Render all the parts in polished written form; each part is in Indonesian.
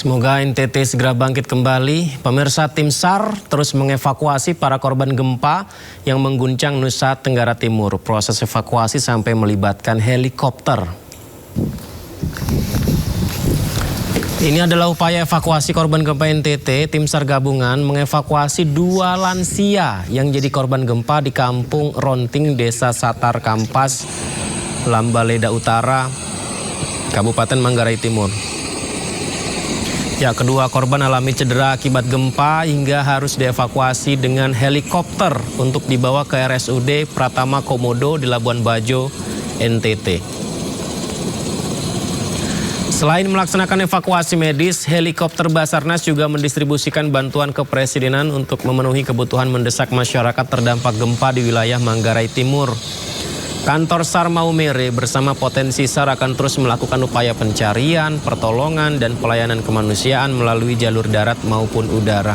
Semoga NTT segera bangkit kembali. Pemirsa, tim SAR terus mengevakuasi para korban gempa yang mengguncang Nusa Tenggara Timur. Proses evakuasi sampai melibatkan helikopter. Ini adalah upaya evakuasi korban gempa NTT. Tim SAR gabungan mengevakuasi 2 lansia yang jadi korban gempa di Kampung Ronting, Desa Satar Kampas, Lambaleda Utara, Kabupaten Manggarai Timur. Ya, kedua korban alami cedera akibat gempa hingga harus dievakuasi dengan helikopter untuk dibawa ke RSUD Pratama Komodo di Labuan Bajo, NTT. Selain melaksanakan evakuasi medis, helikopter Basarnas juga mendistribusikan bantuan kepresidenan untuk memenuhi kebutuhan mendesak masyarakat terdampak gempa di wilayah Manggarai Timur. Kantor SAR Maumere bersama Potensi SAR akan terus melakukan upaya pencarian, pertolongan, dan pelayanan kemanusiaan melalui jalur darat maupun udara.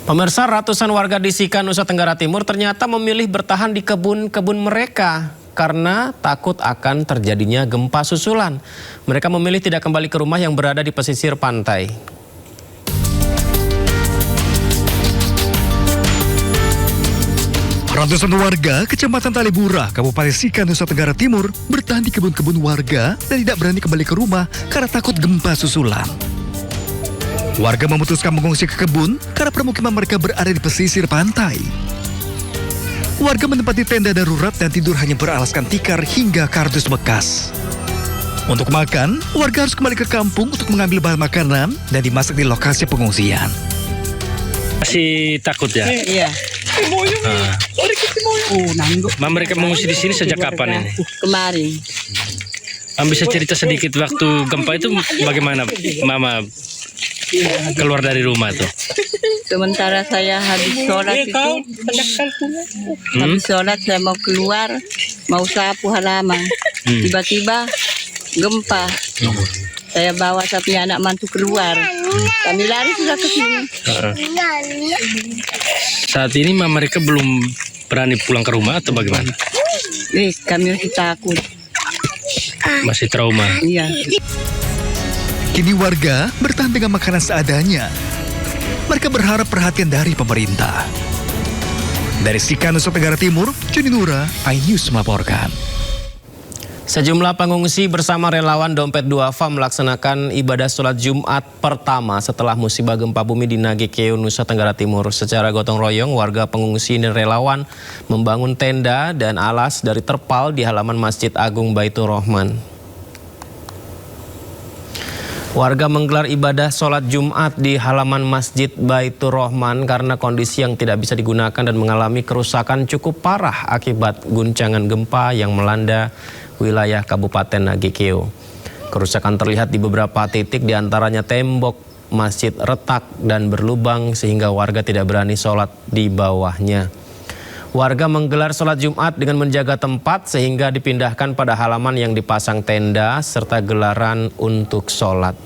Pemirsa, ratusan warga di Sika, Nusa Tenggara Timur ternyata memilih bertahan di kebun-kebun mereka karena takut akan terjadinya gempa susulan. Mereka memilih tidak kembali ke rumah yang berada di pesisir pantai. Ratusan warga Kecamatan Talibura, Kabupaten Sika, Nusa Tenggara Timur bertahan di kebun-kebun warga dan tidak berani kembali ke rumah karena takut gempa susulan. Warga memutuskan mengungsi ke kebun karena permukiman mereka berada di pesisir pantai. Warga menempati tenda darurat dan tidur hanya beralaskan tikar hingga kardus bekas. Untuk makan, warga harus kembali ke kampung untuk mengambil bahan makanan dan dimasak di lokasi pengungsian. Masih takut ya? Iya. Mereka mengungsi di sini sejak kapan ini? Kemarin. Bisa cerita sedikit waktu gempa itu bagaimana Mama keluar dari rumah tuh? Sementara saya habis sholat itu, habis sholat saya mau keluar, mau sapu halaman. Tiba-tiba gempa. Saya bawa sapi anak mantu keluar. Kami lari sudah ke sini. Saat ini mereka belum berani pulang ke rumah atau bagaimana? Kami masih takut. Masih trauma. Iya. Kini warga bertahan dengan makanan seadanya. Mereka berharap perhatian dari pemerintah. Dari Sika, Nusa Tenggara Timur, Joni Nura, iNews melaporkan. Sejumlah pengungsi bersama relawan Dompet Duafa melaksanakan ibadah sholat Jumat pertama setelah musibah gempa bumi di Nagekeo, Nusa Tenggara Timur. Secara gotong royong, warga pengungsi dan relawan membangun tenda dan alas dari terpal di halaman Masjid Agung Baitur Rahman. Warga menggelar ibadah sholat Jumat di halaman Masjid Baitur Rahman karena kondisi yang tidak bisa digunakan dan mengalami kerusakan cukup parah akibat guncangan gempa yang melanda wilayah Kabupaten Nagekeo. Kerusakan terlihat di beberapa titik, diantaranya tembok masjid retak dan berlubang sehingga warga tidak berani sholat di bawahnya. Warga menggelar sholat Jumat dengan menjaga tempat sehingga dipindahkan pada halaman yang dipasang tenda serta gelaran untuk sholat.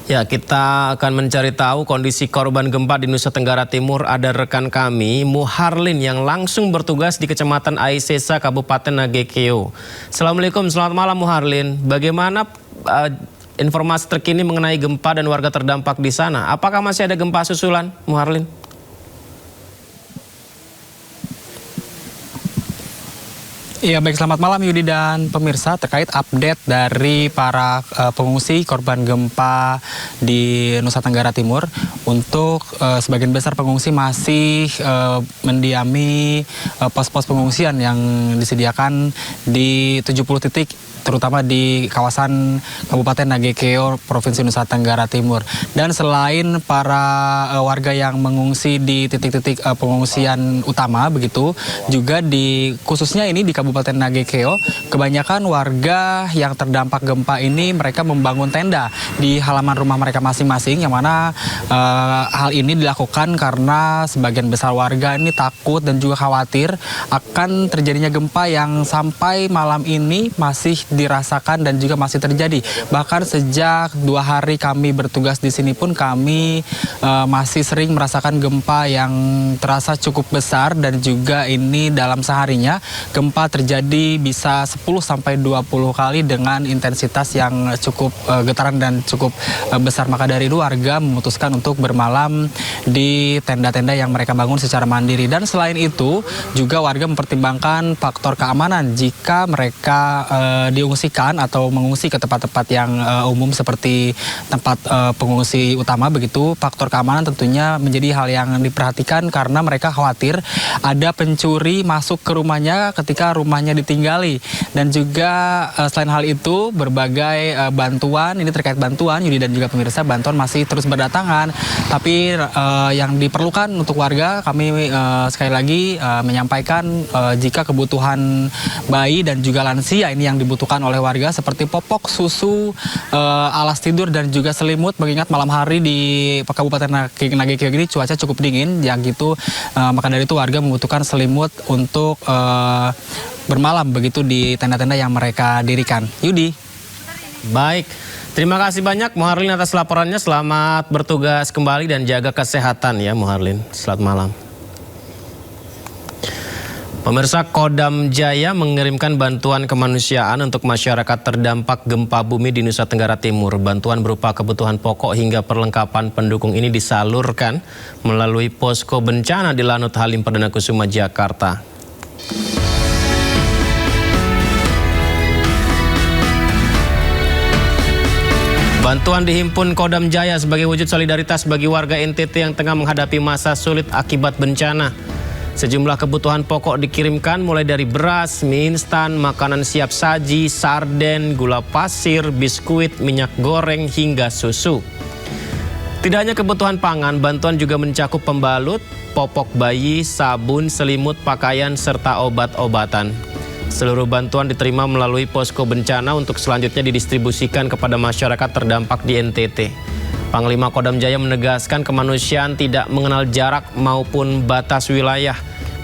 Ya, kita akan mencari tahu kondisi korban gempa di Nusa Tenggara Timur. Ada rekan kami, Muharlin, yang langsung bertugas di Kecamatan Aisesa, Kabupaten Nagekeo. Assalamualaikum, selamat malam Muharlin. Bagaimana informasi terkini mengenai gempa dan warga terdampak di sana? Apakah masih ada gempa susulan, Muharlin? Iya, baik, selamat malam Yudi dan pemirsa. Terkait update dari para pengungsi korban gempa di Nusa Tenggara Timur, untuk sebagian besar pengungsi masih mendiami pos-pos pengungsian yang disediakan di 70 titik, terutama di kawasan Kabupaten Nagekeo, Provinsi Nusa Tenggara Timur. Dan selain para warga yang mengungsi di titik-titik pengungsian utama begitu, juga di khususnya ini di Kabupaten Kabupaten Nagekeo, kebanyakan warga yang terdampak gempa ini mereka membangun tenda di halaman rumah mereka masing-masing, yang mana hal ini dilakukan karena sebagian besar warga ini takut dan juga khawatir akan terjadinya gempa yang sampai malam ini masih dirasakan dan juga masih terjadi. Bahkan sejak 2 hari kami bertugas di sini pun kami masih sering merasakan gempa yang terasa cukup besar, dan juga ini dalam seharinya gempa terjadi bisa 10-20 kali dengan intensitas yang cukup getaran dan cukup besar. Maka dari itu warga memutuskan untuk bermalam di tenda-tenda yang mereka bangun secara mandiri. Dan selain itu juga warga mempertimbangkan faktor keamanan jika mereka diungsikan atau mengungsi ke tempat-tempat yang umum seperti tempat pengungsi utama begitu. Faktor keamanan tentunya menjadi hal yang diperhatikan karena mereka khawatir ada pencuri masuk ke rumahnya ketika rumahnya ditinggali. Dan juga selain hal itu berbagai bantuan, ini terkait bantuan Yudi dan juga pemirsa, bantuan masih terus berdatangan. Tapi yang diperlukan untuk warga, kami sekali lagi menyampaikan jika kebutuhan bayi dan juga lansia ini yang dibutuhkan oleh warga seperti popok, susu, alas tidur dan juga selimut, mengingat malam hari di Kabupaten Nagekeo ini cuaca cukup dingin, yang gitu maka dari itu warga membutuhkan selimut untuk bermalam begitu di tenda-tenda yang mereka dirikan. Yudi. Baik, terima kasih banyak Muharlin atas laporannya. Selamat bertugas kembali dan jaga kesehatan ya Muharlin. Selamat malam. Pemirsa, Kodam Jaya mengirimkan bantuan kemanusiaan untuk masyarakat terdampak gempa bumi di Nusa Tenggara Timur. Bantuan berupa kebutuhan pokok hingga perlengkapan pendukung ini disalurkan melalui posko bencana di Lanut Halim Perdana Kusuma, Jakarta. Bantuan dihimpun Kodam Jaya sebagai wujud solidaritas bagi warga NTT yang tengah menghadapi masa sulit akibat bencana. Sejumlah kebutuhan pokok dikirimkan mulai dari beras, mie instan, makanan siap saji, sarden, gula pasir, biskuit, minyak goreng, hingga susu. Tidak hanya kebutuhan pangan, bantuan juga mencakup pembalut, popok bayi, sabun, selimut, pakaian, serta obat-obatan. Seluruh bantuan diterima melalui posko bencana untuk selanjutnya didistribusikan kepada masyarakat terdampak di NTT. Panglima Kodam Jaya menegaskan kemanusiaan tidak mengenal jarak maupun batas wilayah.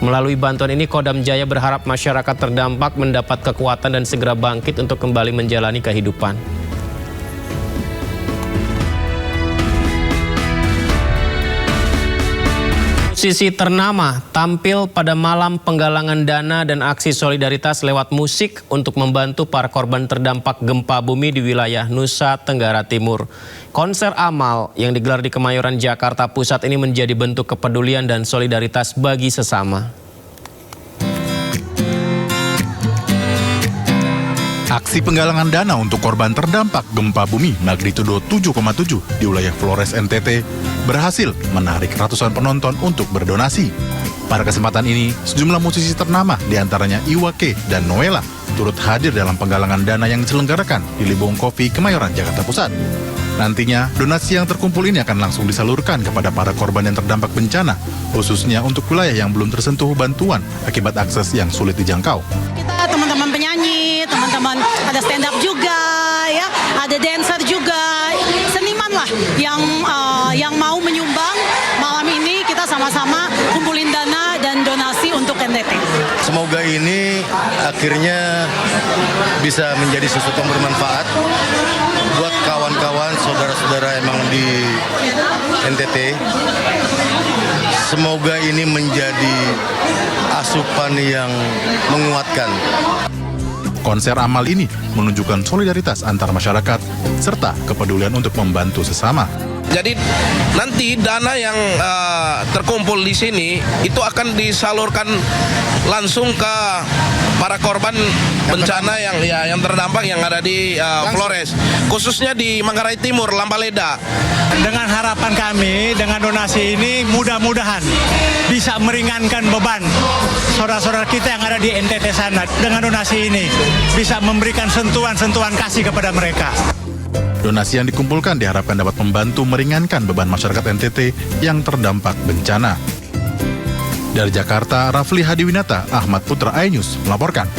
Melalui bantuan ini, Kodam Jaya berharap masyarakat terdampak mendapat kekuatan dan segera bangkit untuk kembali menjalani kehidupan. Musisi ternama tampil pada malam penggalangan dana dan aksi solidaritas lewat musik untuk membantu para korban terdampak gempa bumi di wilayah Nusa Tenggara Timur. Konser Amal yang digelar di Kemayoran, Jakarta Pusat ini menjadi bentuk kepedulian dan solidaritas bagi sesama. Aksi penggalangan dana untuk korban terdampak gempa bumi magnitudo 7,7 di wilayah Flores NTT berhasil menarik ratusan penonton untuk berdonasi. Pada kesempatan ini, sejumlah musisi ternama diantaranya Iwa K dan Noella turut hadir dalam penggalangan dana yang diselenggarakan di Libong Coffee, Kemayoran, Jakarta Pusat. Nantinya, donasi yang terkumpul ini akan langsung disalurkan kepada para korban yang terdampak bencana, khususnya untuk wilayah yang belum tersentuh bantuan akibat akses yang sulit dijangkau. Kita teman-teman penyanyi, teman-teman ada stand up juga, ya, ada dancer juga, seniman lah yang mau menyumbang. Malam ini kita sama-sama kumpulin dana dan donasi untuk NTT. Semoga ini akhirnya bisa menjadi sesuatu yang bermanfaat buat kawan-kawan, saudara-saudara emang di NTT. Semoga ini menjadi asupan yang menguatkan. Konser Amal ini menunjukkan solidaritas antar masyarakat serta kepedulian untuk membantu sesama. Jadi nanti dana yang terkumpul di sini itu akan disalurkan langsung ke para korban bencana yang terdampak yang ada di Flores, khususnya di Manggarai Timur, Lampaleda. Dengan harapan kami, dengan donasi ini mudah-mudahan bisa meringankan beban saudara-saudara kita yang ada di NTT sana. Dengan donasi ini bisa memberikan sentuhan-sentuhan kasih kepada mereka. Donasi yang dikumpulkan diharapkan dapat membantu meringankan beban masyarakat NTT yang terdampak bencana. Dari Jakarta, Rafli Hadiwinata, Ahmad Putra, iNews melaporkan.